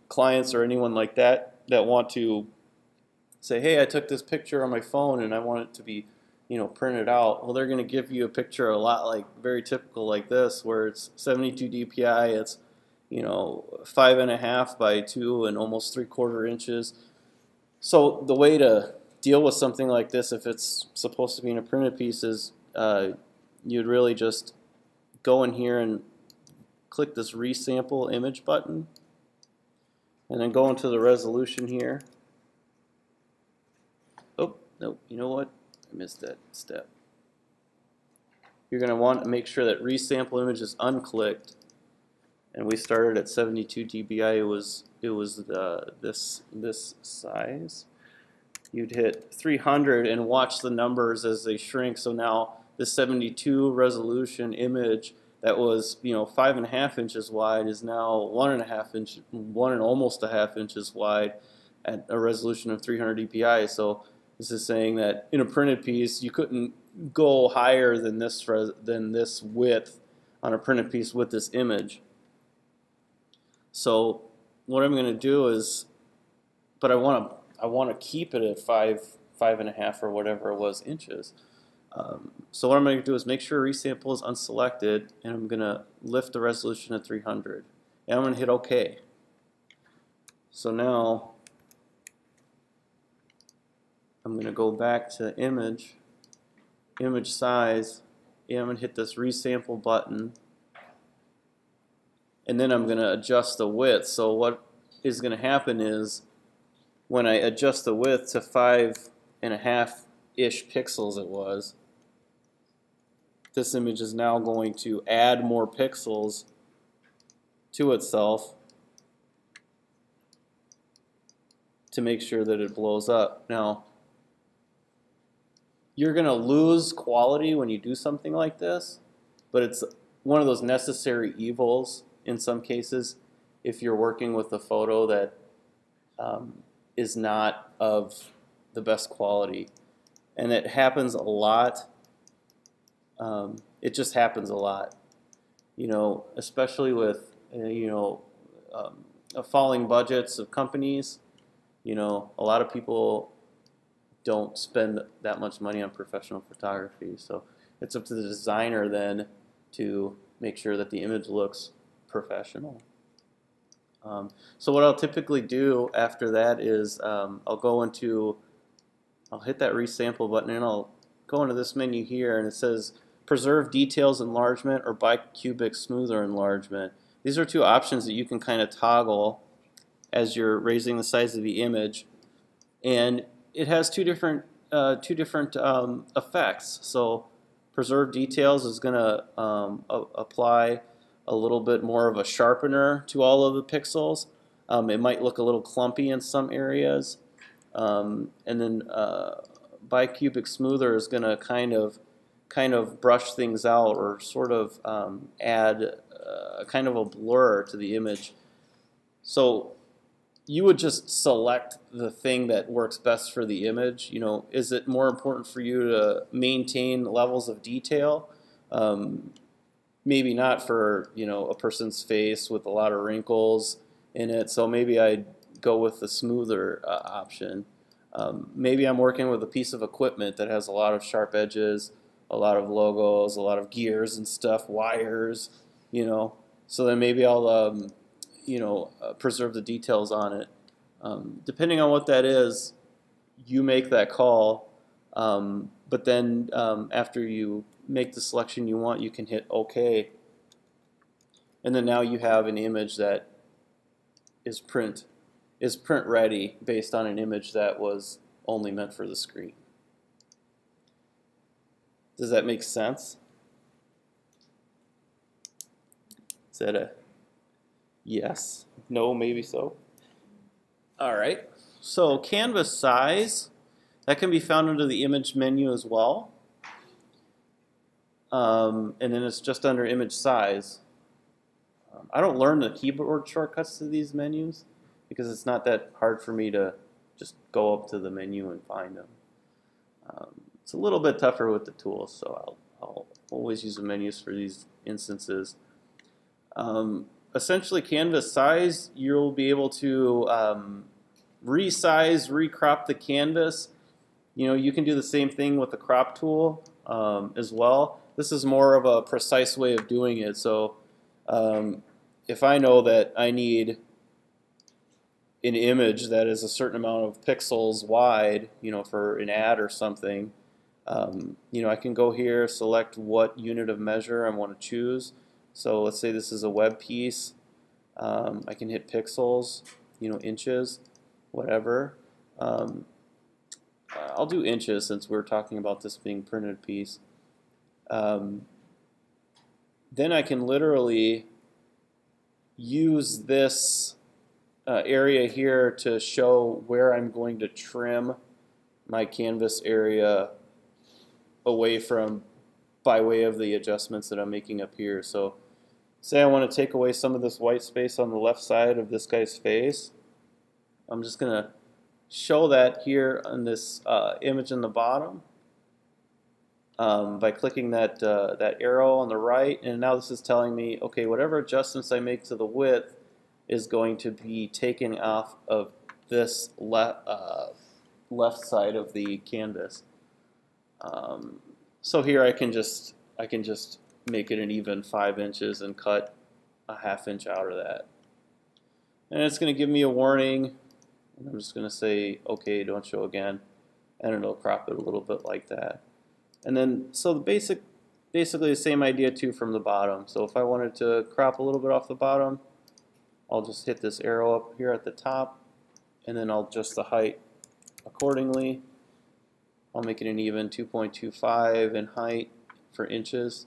clients or anyone like that that want to say, hey, I took this picture on my phone and I want it to be, printed out. Well, they're going to give you a picture a lot like very typical like this, where it's 72 dpi, it's 5.5 by 2 and almost 3/4 inches. So the way to deal with something like this, if it's supposed to be in a printed piece, is you'd really just go in here and click this resample image button, and then go into the resolution here. Oh, no, you know what? I missed that step. You're going to want to make sure that resample image is unclicked, and we started at 72 dpi. It was this size. You'd hit 300 and watch the numbers as they shrink. So now this 72 resolution image that was 5.5 inches wide is now 1.5 inch, almost a half inches wide at a resolution of 300 dpi. So this is saying that in a printed piece you couldn't go higher than this width on a printed piece with this image. So what I'm going to do is, but I want to keep it at 5.5 or whatever it was inches. So what I'm going to do is make sure resample is unselected, and I'm going to lift the resolution to 300, and I'm going to hit OK. So now I'm going to go back to image size, and I'm going to hit this resample button, and then I'm going to adjust the width. So what is going to happen is, when I adjust the width to 5.5-ish pixels it was, this image is now going to add more pixels to itself to make sure that it blows up. Now, you're going to lose quality when you do something like this, but it's one of those necessary evils in some cases if you're working with a photo that is not of the best quality. And it happens a lot. It just happens a lot, especially with falling budgets of companies. A lot of people don't spend that much money on professional photography, so it's up to the designer then to make sure that the image looks professional. So what I'll typically do after that is I'll hit that resample button, and I'll go into this menu here, and it says preserve details enlargement or bicubic smoother enlargement. These are two options that you can kind of toggle as you're raising the size of the image, and it has two different effects. So preserve details is going to apply a little bit more of a sharpener to all of the pixels. It might look a little clumpy in some areas, and then bicubic smoother is going to kind of brush things out, or sort of add kind of a blur to the image. So you would just select the thing that works best for the image. Is it more important for you to maintain levels of detail? Maybe not for a person's face with a lot of wrinkles in it, so maybe I'd go with the smoother option. Maybe I'm working with a piece of equipment that has a lot of sharp edges, a lot of logos, a lot of gears and stuff, wires, so then maybe I'll preserve the details on it. Depending on what that is, you make that call, but then after you make the selection you want, you can hit OK, and then now you have an image that is print ready based on an image that was only meant for the screen. Does that make sense? Is that a yes? No? Maybe so? Alright, so canvas size, that can be found under the image menu as well. And then it's just under image size. I don't learn the keyboard shortcuts to these menus because it's not that hard for me to just go up to the menu and find them. It's a little bit tougher with the tools, so I'll always use the menus for these instances. essentially canvas size, you'll be able to resize, recrop the canvas. You know, you can do the same thing with the crop tool as well. This is more of a precise way of doing it. So if I know that I need an image that is a certain amount of pixels wide, you know, for an ad or something, you know, I can go here, select what unit of measure I want to choose. So let's say this is a web piece. I can hit pixels, you know, inches, whatever. I'll do inches since we're talking about this being printed piece. Then I can literally use this area here to show where I'm going to trim my canvas area away from by way of the adjustments that I'm making up here. So say I want to take away some of this white space on the left side of this guy's face. I'm just going to show that here on this image in the bottom by clicking that, that arrow on the right, and now this is telling me, okay, whatever adjustments I make to the width is going to be taken off of this left side of the canvas. So here I can just make it an even 5 inches and cut a ½ inch out of that. And it's going to give me a warning. And I'm just going to say, okay, don't show again. And it'll crop it a little bit like that. And then, so the basically the same idea too from the bottom. So if I wanted to crop a little bit off the bottom, I'll just hit this arrow up here at the top, and then I'll adjust the height accordingly. I'll make it an even 2.25 in height for inches,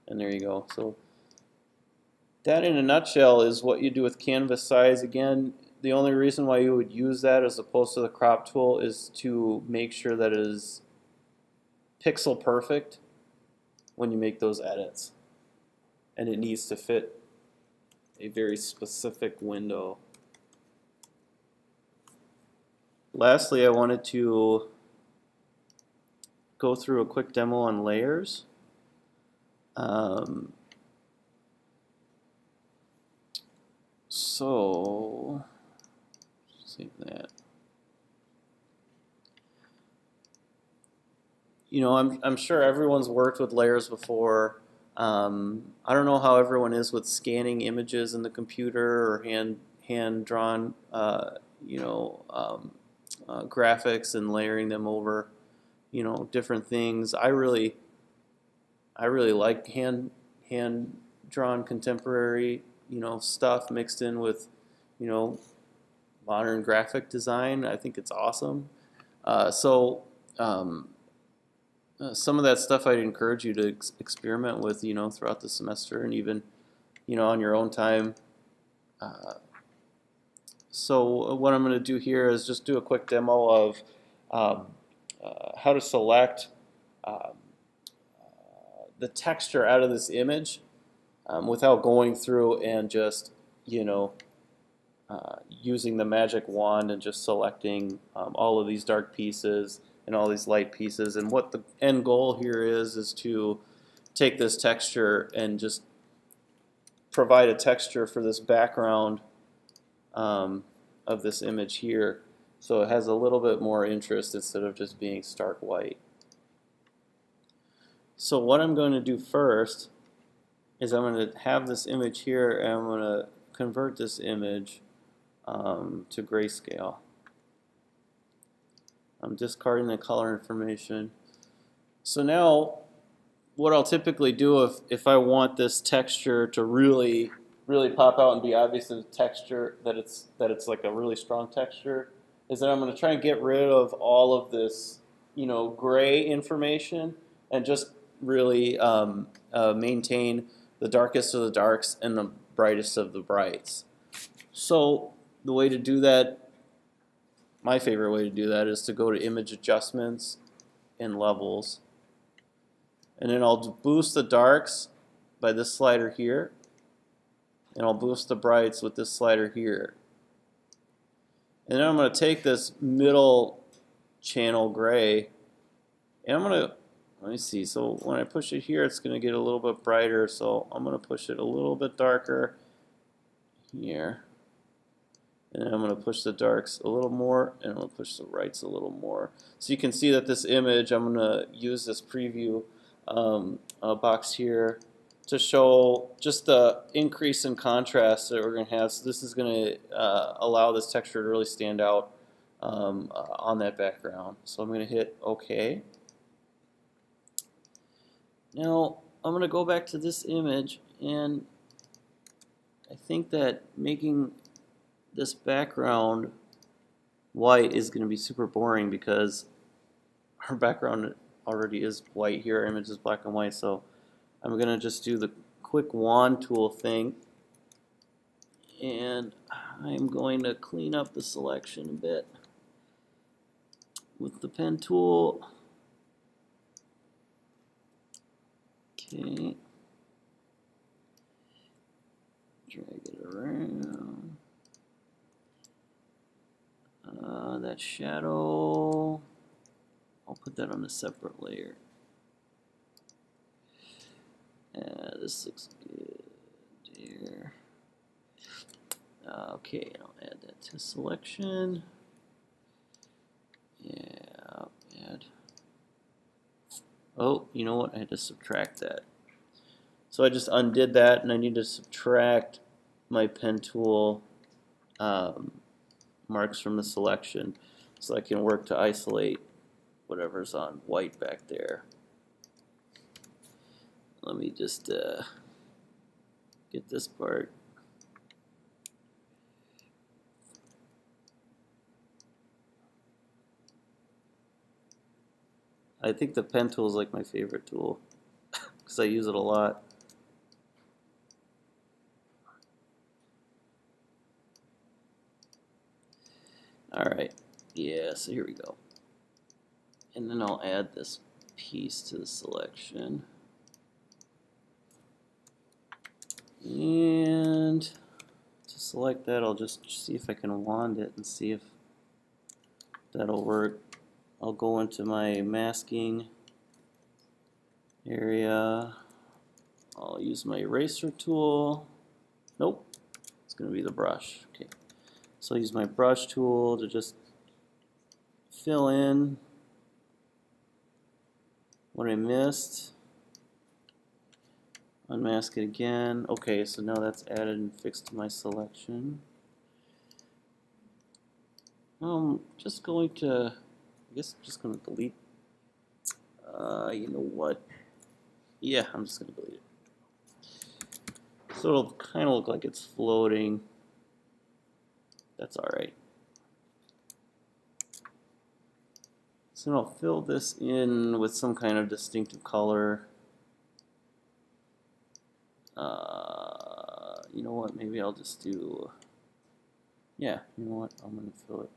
and there you go. So that in a nutshell is what you do with canvas size. Again, the only reason why you would use that as opposed to the crop tool is to make sure that it is pixel perfect when you make those edits, and it needs to fit a very specific window. Lastly, I wanted to go through a quick demo on layers. So, save that. You know, I'm sure everyone's worked with layers before. I don't know how everyone is with scanning images in the computer or hand-drawn, you know, graphics and layering them over, you know, different things. I really like hand-drawn contemporary, you know, stuff mixed in with, you know, modern graphic design. I think it's awesome. Some of that stuff I'd encourage you to experiment with, you know, throughout the semester and even, you know, on your own time. So what I'm going to do here is just do a quick demo of how to select the texture out of this image without going through and just, you know, using the magic wand and just selecting all of these dark pieces and all these light pieces. And what the end goal here is to take this texture and just provide a texture for this background of this image here, so it has a little bit more interest instead of just being stark white. So what I'm going to do first is I'm going to have this image here, and I'm going to convert this image to grayscale. I'm discarding the color information. So now what I'll typically do if I want this texture to really pop out and be obvious as a texture, that it's like a really strong texture, is that I'm going to try and get rid of all of this, you know, gray information and just really maintain the darkest of the darks and the brightest of the brights. So the way to do that, my favorite way to do that, is to go to Image Adjustments and Levels. And then I'll boost the darks by this slider here. And I'll boost the brights with this slider here. And then I'm going to take this middle channel gray, and I'm going to, let me see, so when I push it here, it's going to get a little bit brighter, so I'm going to push it a little bit darker, here. And then I'm going to push the darks a little more, and I'm going to push the rights a little more. So you can see that this image, I'm going to use this preview box here to show just the increase in contrast that we're going to have. So this is going to allow this texture to really stand out on that background. So I'm going to hit OK. Now I'm going to go back to this image, and I think that making this background white is going to be super boring because our background already is white here. Our image is black and white, so I'm going to just do the quick wand tool thing, and I'm going to clean up the selection a bit with the pen tool. Okay, drag it around. That shadow, I'll put that on a separate layer. This looks good here. Okay, I'll add that to selection. Yeah, add. Oh, you know what? I had to subtract that. So I just undid that, and I need to subtract my pen tool marks from the selection so I can work to isolate whatever's on white back there. Let me just get this part. I think the pen tool is like my favorite tool because I use it a lot. Alright, yeah, so here we go. And then I'll add this piece to the selection. And to select that, I'll just see if I can wand it and see if that'll work. I'll go into my masking area. I'll use my eraser tool. Nope, it's going to be the brush. Okay. So I'll use my brush tool to just fill in what I missed. Unmask it again. Okay, so now that's added and fixed to my selection. I'm just going to, I guess I'm just going to delete. You know what? Yeah, I'm just going to delete it. So it'll kind of look like it's floating. That's alright. So I'll fill this in with some kind of distinctive color. You know what? Maybe I'll just do. Yeah, you know what? I'm going to fill it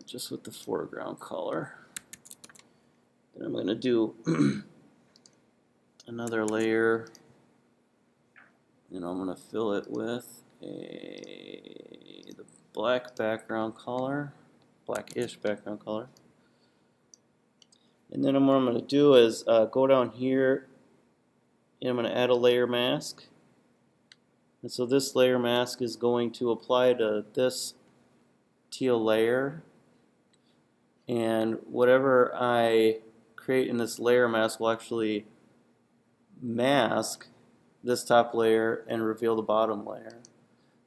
just with the foreground color. Then I'm going to do another layer. And I'm going to fill it with the black background color, blackish background color. And then what I'm going to do is go down here, and I'm going to add a layer mask. And so this layer mask is going to apply to this teal layer. And whatever I create in this layer mask will actually mask this top layer and reveal the bottom layer.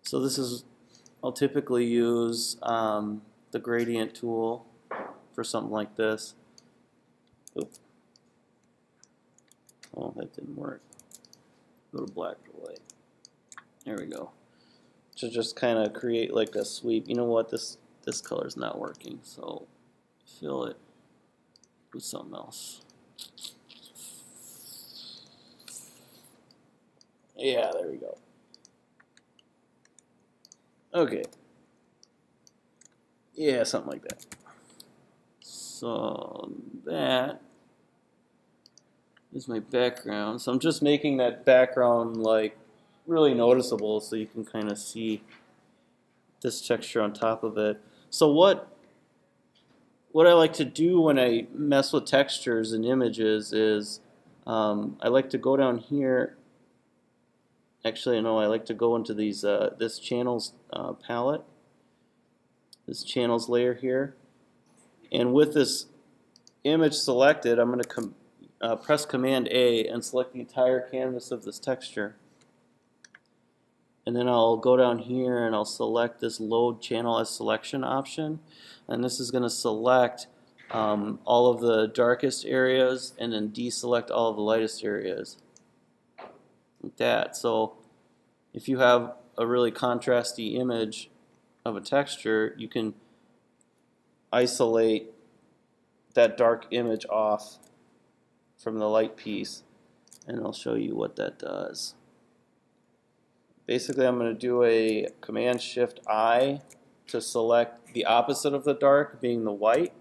So this is, I'll typically use the gradient tool for something like this. Oops. Oh, that didn't work. Go to black to white. There we go. To just kind of create like a sweep. You know what? This color is not working, so fill it with something else. Yeah, there we go. Okay. Yeah, something like that. So that is my background. So I'm just making that background like really noticeable so you can kind of see this texture on top of it. So what I like to do when I mess with textures and images is I like to go down here Actually, no, I like to go into these this channels palette, this channels layer here, and with this image selected, I'm going to press Command A and select the entire canvas of this texture. And then I'll go down here and I'll select this Load Channel as Selection option, and this is going to select all of the darkest areas and then deselect all of the lightest areas. Like that. So if you have a really contrasty image of a texture, you can isolate that dark image off from the light piece, and I'll show you what that does. Basically, I'm going to do a Command-Shift-I to select the opposite of the dark, being the white.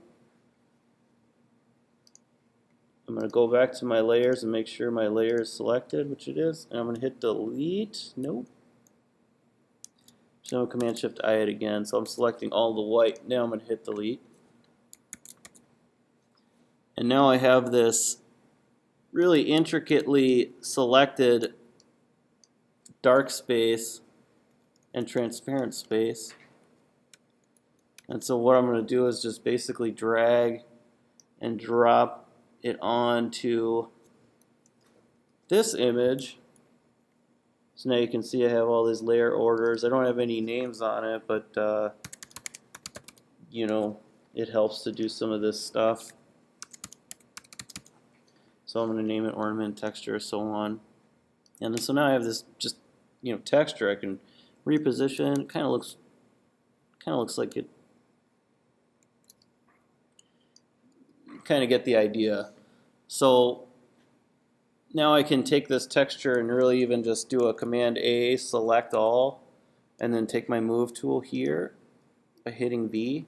I'm going to go back to my layers and make sure my layer is selected, which it is, and I'm going to hit delete. Nope. So Command-Shift-I it again, so I'm selecting all the white. Now I'm going to hit delete. And now I have this really intricately selected dark space and transparent space. And so what I'm going to do is just basically drag and drop it onto this image. So now you can see I have all these layer orders. I don't have any names on it, but you know, it helps to do some of this stuff. So I'm going to name it ornament, texture, so on. And then, so now I have this just, you know, texture I can reposition. It kind of looks like it. You kind of get the idea. So now I can take this texture and really even just do a Command A, select all, and then take my move tool here by hitting V,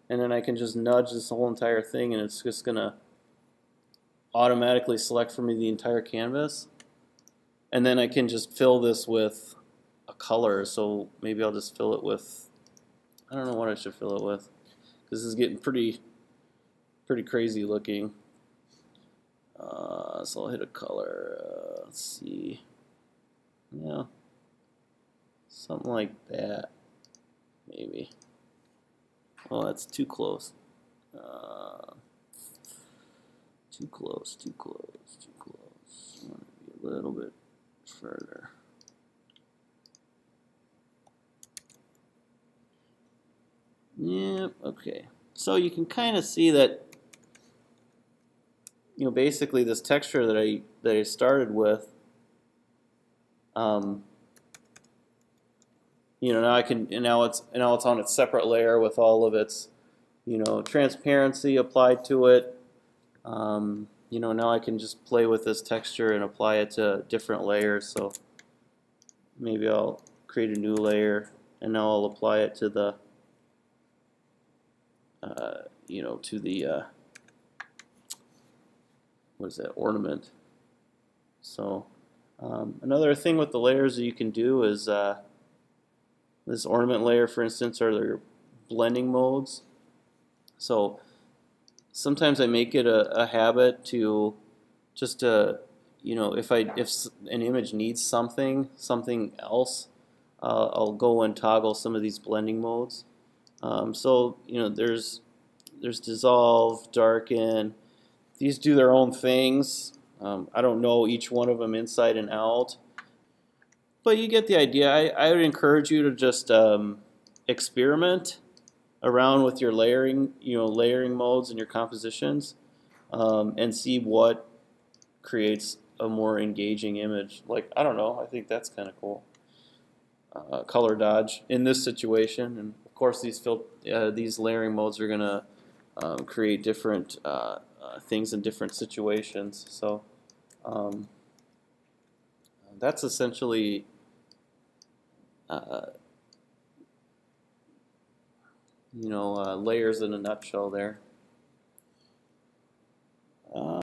and then I can just nudge this whole entire thing, and it's just gonna automatically select for me the entire canvas. And then I can just fill this with a color. So maybe I'll just fill it with, I don't know what I should fill it with, because this is getting pretty crazy looking. So I'll hit a color. Let's see. Yeah, something like that, maybe. Oh, that's too close. Too close. I want to be a little bit further. Yep, okay. So you can kind of see that, you know, basically this texture that I started with, you know, now I can, and now it's on its separate layer with all of its, you know, transparency applied to it. You know, now I can just play with this texture and apply it to different layers. So maybe I'll create a new layer, and now I'll apply it to the, you know, to the, what is that, ornament. So another thing with the layers that you can do is this ornament layer, for instance, are their blending modes. So sometimes I make it a habit to just you know, if an image needs something else, I'll go and toggle some of these blending modes. So you know, there's dissolve, darken. These do their own things. I don't know each one of them inside and out, but you get the idea. I would encourage you to just experiment around with your layering, you know, layering modes and your compositions, and see what creates a more engaging image. Like, I don't know, I think that's kind of cool. Color dodge in this situation, and of course these layering modes are gonna create different things in different situations. So that's essentially you know, layers in a nutshell there.